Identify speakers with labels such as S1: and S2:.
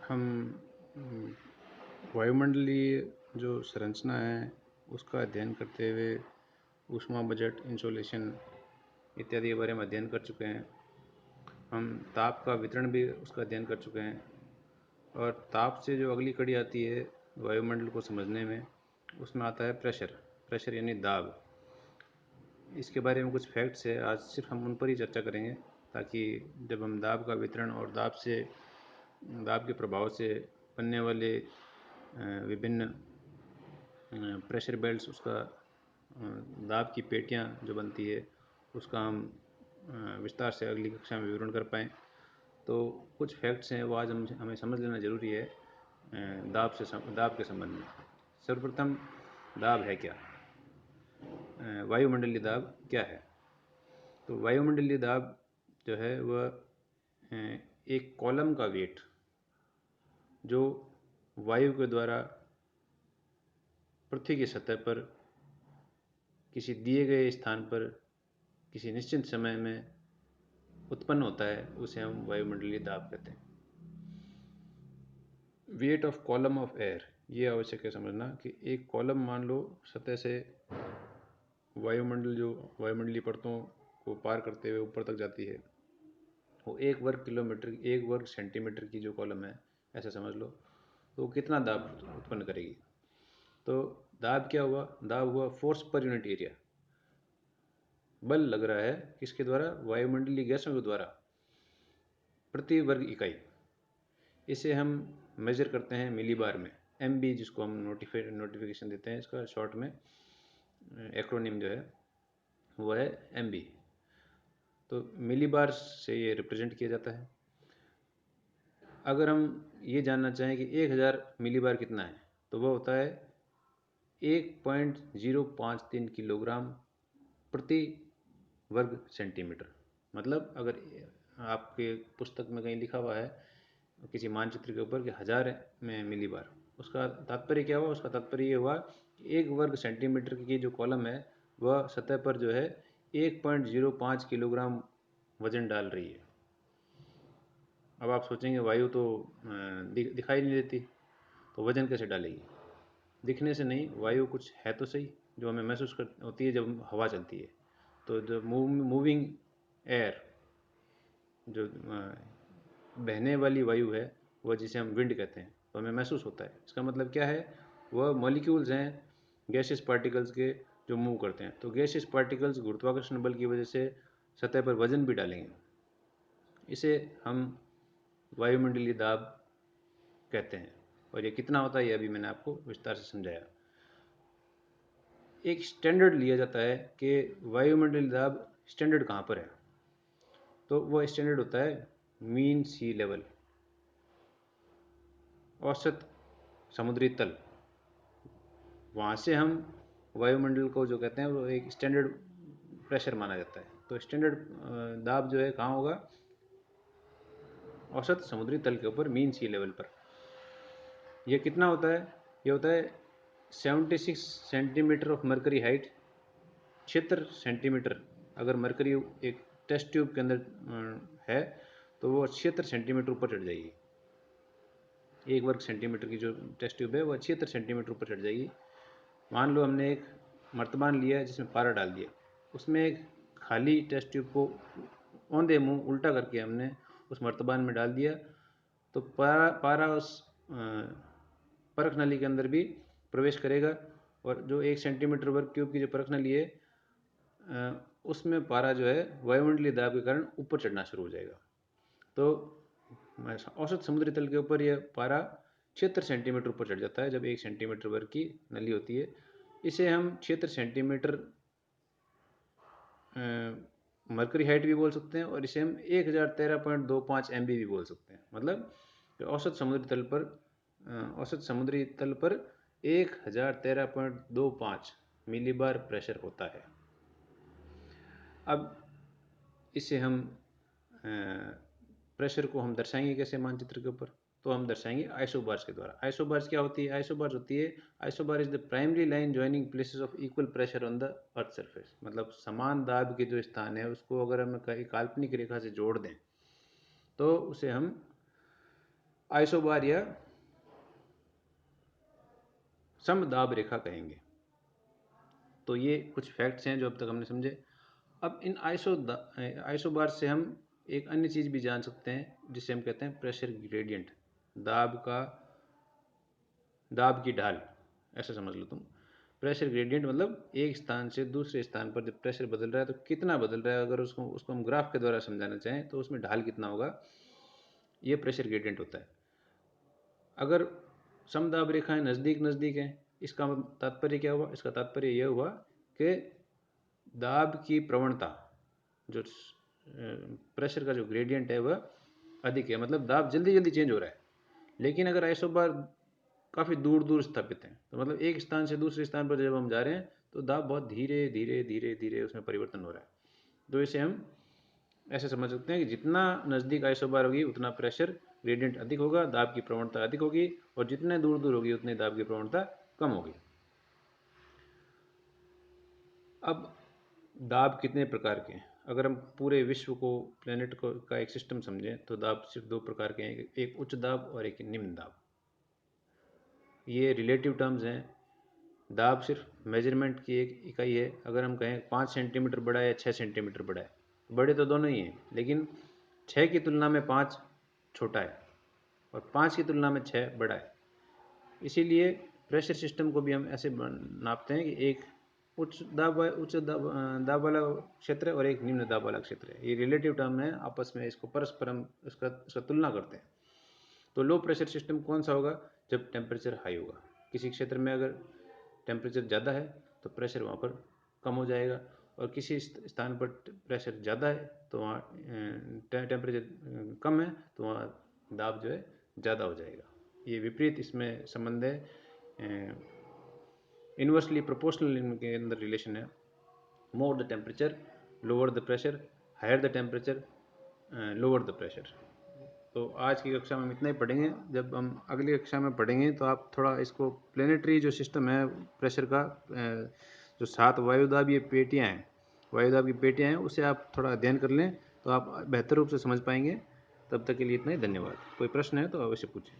S1: हम वायुमंडलीय जो संरचना है उसका अध्ययन करते हुए ऊष्मा बजट, इंसोलेशन इत्यादि के बारे में अध्ययन कर चुके हैं। हम ताप का वितरण भी उसका अध्ययन कर चुके हैं और ताप से जो अगली कड़ी आती है वायुमंडल को समझने में, उसमें आता है प्रेशर यानी दाब। इसके बारे में कुछ फैक्ट्स है, आज सिर्फ हम उन पर ही चर्चा करेंगे ताकि जब हम दाब का वितरण और दाब के प्रभाव से बनने वाले विभिन्न प्रेशर बेल्ट्स, उसका दाब की पेटियां जो बनती है, उसका हम विस्तार से अगली कक्षा में विवरण कर पाएँ। तो कुछ फैक्ट्स हैं वो आज हमें समझ लेना ज़रूरी है दाब के संबंध में। सर्वप्रथम, दाब है क्या? वायुमंडलीय दाब क्या है? तो वायुमंडलीय दाब जो है वह एक कॉलम का वेट जो वायु के द्वारा पृथ्वी की सतह पर किसी दिए गए स्थान पर किसी निश्चित समय में उत्पन्न होता है, उसे हम वायुमंडलीय दाब कहते हैं। Weight of column of air, ये आवश्यक है समझना कि एक कॉलम, मान लो सतह से वायुमंडलीय परतों को पार करते हुए ऊपर तक जाती है, वो 1 वर्ग सेंटीमीटर की जो कॉलम है, ऐसा समझ लो, तो वो कितना दाब उत्पन्न करेगी? तो दाब क्या हुआ? दाब हुआ फोर्स पर यूनिट एरिया। बल लग रहा है किसके द्वारा? वायुमंडलीय गैसों के द्वारा प्रति वर्ग इकाई। इसे हम मेजर करते हैं मिलीबार में, MB, जिसको हम नोटिफिकेशन देते हैं, इसका शॉर्ट में एक्रोनिम जो है वो है MB। तो मिलीबार से ये रिप्रेजेंट किया जाता है। अगर हम ये जानना चाहें कि 1000 मिलीबार कितना है, तो वह होता है 1.053 किलोग्राम प्रति वर्ग सेंटीमीटर। मतलब अगर आपके पुस्तक में कहीं लिखा हुआ है किसी मानचित्र के ऊपर कि 1000 में मिलीबार, उसका तात्पर्य क्या हुआ? उसका तात्पर्य ये हुआ कि 1 वर्ग सेंटीमीटर की जो कॉलम है वह सतह पर जो है 1.05 किलोग्राम वजन डाल रही है। अब आप सोचेंगे वायु तो दिखाई नहीं देती, तो वजन कैसे डालेगी? दिखने से नहीं, वायु कुछ है तो सही जो हमें महसूस कर होती है जब हवा चलती है। तो जो मूविंग एयर, जो बहने वाली वायु है, वह जिसे हम विंड कहते हैं, तो हमें महसूस होता है। इसका मतलब क्या है? वह मॉलिक्यूल्स हैं गैसियस पार्टिकल्स के जो मूव करते हैं। तो गैसियस पार्टिकल्स गुरुत्वाकर्षण बल की वजह से सतह पर वजन भी डालेंगे। इसे हम वायुमंडलीय दाब कहते हैं। और ये कितना होता है ये अभी मैंने आपको विस्तार से समझाया। एक स्टैंडर्ड लिया जाता है कि वायुमंडलीय दाब स्टैंडर्ड कहाँ पर है, तो वह स्टैंडर्ड होता है मीन सी लेवल, औसत समुद्री तल। वहाँ से हम वायुमंडल को जो कहते हैं वो एक स्टैंडर्ड प्रेशर माना जाता है। तो स्टैंडर्ड दाब जो है कहाँ होगा? औसत समुद्री तल के ऊपर, मीन सी लेवल पर। यह कितना होता है? ये होता है 76 centimetre of mercury height. 76 centimetre अगर मरकरी एक टेस्ट ट्यूब के अंदर है तो वो 76 सेंटीमीटर ऊपर चढ़ जाएगी। 1 वर्ग सेंटीमीटर की जो टेस्ट ट्यूब है वो 76 सेंटीमीटर ऊपर चढ़ जाएगी। मान लो हमने एक मर्तबान लिया जिसमें पारा डाल दिया, उसमें एक खाली टेस्ट ट्यूब को औंधे मुंह उल्टा करके हमने उस मर्तबान में डाल दिया, तो पारा उस परख नली के अंदर भी प्रवेश करेगा और जो 1 सेंटीमीटर वर्ग क्यूब की जो परख नली है उसमें पारा जो है वायुमंडलीय दाब के कारण ऊपर चढ़ना शुरू हो जाएगा। तो औसत समुद्री तल के ऊपर यह पारा 76 सेंटीमीटर ऊपर चढ़ जाता है जब 1 सेंटीमीटर वर्ग की नली होती है। इसे हम 76 सेंटीमीटर मरकरी हाइट भी बोल सकते हैं और इसे हम 1013.25 MB भी बोल सकते हैं। मतलब औसत समुद्री तल पर 1013.25 मिलीबार प्रेशर होता है। अब इसे हम प्रेशर को हम दर्शाएंगे कैसे मानचित्र के ऊपर? तो हम दर्शाएंगे आइसोबार्स के द्वारा। आइसोबार्स क्या होती है? Isobar is the primary line joining places of equal pressure on the earth surface. मतलब समान दाब के जो स्थान है उसको अगर हम कहीं काल्पनिक रेखा से जोड़ दें तो उसे हम आइसोबार या समदाब रेखा कहेंगे। तो ये कुछ फैक्ट्स हैं जो अब तक हमने समझे। अब इन आइसोबार से हम एक अन्य चीज़ भी जान सकते हैं जिसे हम कहते हैं प्रेशर ग्रेडियंट, दाब की ढाल, ऐसा समझ लो तुम। प्रेशर ग्रेडियंट मतलब एक स्थान से दूसरे स्थान पर जब प्रेशर बदल रहा है तो कितना बदल रहा है, अगर उसको हम ग्राफ के द्वारा समझाना चाहें तो उसमें ढाल कितना होगा, ये प्रेशर ग्रेडियंट होता है। अगर समदाब रेखाएं नज़दीक नज़दीक हैं, इसका तात्पर्य क्या हुआ? इसका तात्पर्य यह हुआ कि दाब की प्रवणता, जो प्रेशर का जो ग्रेडियंट है वह अधिक है, मतलब दाब जल्दी जल्दी चेंज हो रहा है। लेकिन अगर आइसोबार काफ़ी दूर दूर स्थापित हैं, तो मतलब एक स्थान से दूसरे स्थान पर जब हम जा रहे हैं तो दाब बहुत धीरे धीरे धीरे धीरे उसमें परिवर्तन हो रहा है। तो इसे हम ऐसे समझ सकते हैं कि जितना नज़दीक आइसोबार होगी उतना प्रेशर ग्रेडियंट अधिक होगा, दाब की प्रवणता अधिक होगी, और जितने दूर दूर होगी उतनी दाब की प्रवणता कम होगी। अब दाब कितने प्रकार के हैं? अगर हम पूरे विश्व को, प्लेनेट को का एक सिस्टम समझें तो दाब सिर्फ दो प्रकार के हैं, एक उच्च दाब और एक निम्न दाब। ये रिलेटिव टर्म्स हैं। दाब सिर्फ मेजरमेंट की एक इकाई है। अगर हम कहें 5 सेंटीमीटर बड़ा है या 6 सेंटीमीटर बड़ा है, बड़े तो दोनों ही हैं, लेकिन 6 की तुलना में 5 छोटा है और 5 की तुलना में 6 बड़ा है। इसीलिए प्रेशर सिस्टम को भी हम ऐसे नापते हैं कि एक उच्च दाब वाला क्षेत्र है और एक निम्न दाब वाला क्षेत्र है। ये रिलेटिव टर्म है, आपस में इसको परस्पर हम इसका तुलना करते हैं। तो लो प्रेशर सिस्टम कौन सा होगा? जब टेम्परेचर हाई होगा। किसी क्षेत्र में अगर टेम्परेचर ज़्यादा है तो प्रेशर वहाँ पर कम हो जाएगा, और किसी स्थान पर प्रेशर ज़्यादा है तो वहाँ टेम्परेचर कम है तो वहाँ दाब जो है ज़्यादा हो जाएगा। ये विपरीत इसमें संबंध है, इन्वर्सली प्रोपोर्शनल इनके अंदर रिलेशन है। More the temperature lower the pressure, higher the temperature lower the pressure. तो आज की कक्षा में हम इतना ही पढ़ेंगे। जब हम अगली कक्षा में पढ़ेंगे तो आप थोड़ा इसको प्लेनेटरी जो सिस्टम है प्रेशर का, जो 7 वायुदाबीय पेटियाँ हैं, वायुदाब की पेटियाँ हैं, उसे आप थोड़ा अध्ययन कर लें तो आप बेहतर रूप से समझ पाएंगे। तब तक के लिए इतना ही, धन्यवाद। कोई प्रश्न है तो अवश्य पूछें।